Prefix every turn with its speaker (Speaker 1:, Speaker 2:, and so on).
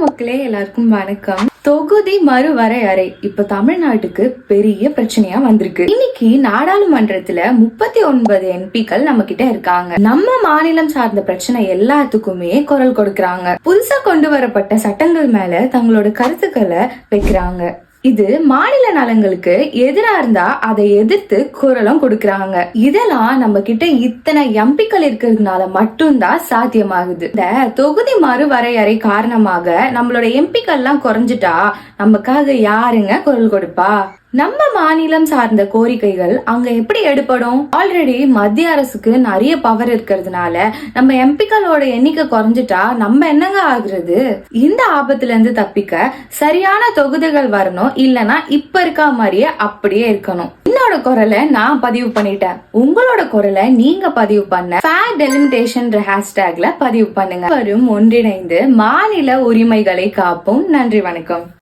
Speaker 1: மக்களே, எல்லாருக்கும் வணக்கம். தொகுதி மறுவரையறை இப்ப தமிழ்நாட்டுக்கு பெரிய பிரச்சனையா வந்திருக்கு. இன்னைக்கு நாடாளுமன்றத்துல 39 எம்பிக்கள் நம்ம கிட்ட இருக்காங்க. நம்ம மாநிலம் சார்ந்த பிரச்சனை எல்லாத்துக்குமே குரல் கொடுக்கறாங்க. புதுசா கொண்டு வரப்பட்ட சட்டங்கள் மேல தங்களோட கருத்துக்களை வைக்கிறாங்க. இது மாநில நலங்களுக்கு எதிரா இருந்தா அதை எதிர்த்து குரலும் கொடுக்கறாங்க. இதெல்லாம் நம்ம கிட்ட இத்தனை எம்பிக்கள் இருக்கிறதுனால மட்டும்தான் சாத்தியமாகுது. இந்த தொகுதி மறுவரையறை காரணமாக நம்மளோட எம்பிக்கள் எல்லாம் குறைஞ்சிட்டா நமக்காக யாருங்க குரல் கொடுப்பா? நம்ம மாநிலம் சார்ந்த கோரிக்கைகள் அங்க எப்படி எடுப்படும்? ஆல்ரெடி மத்திய அரசுக்கு நிறைய பவர் இருக்கிறதுனால நம்ம எம்பிக்களோட எண்ணிக்கை குறைஞ்சிட்டா நம்ம என்னங்க ஆகுறது? இந்த ஆபத்துல இருந்து தப்பிக்க சரியான தொகுதிகள் வரணும், இல்லனா இப்ப இருக்க மாதிரியே அப்படியே இருக்கணும். என்னோட குரலை நான் பதிவு பண்ணிட்டேன். உங்களோட குரலை நீங்க பதிவு பண்ண ஃபேர் டெலிமிட்டேஷன் ஹேஷ்டேக்ல பதிவு பண்ணுங்க. வரும் ஒன்றிணைந்து மாநில உரிமைகளை காப்போம். நன்றி, வணக்கம்.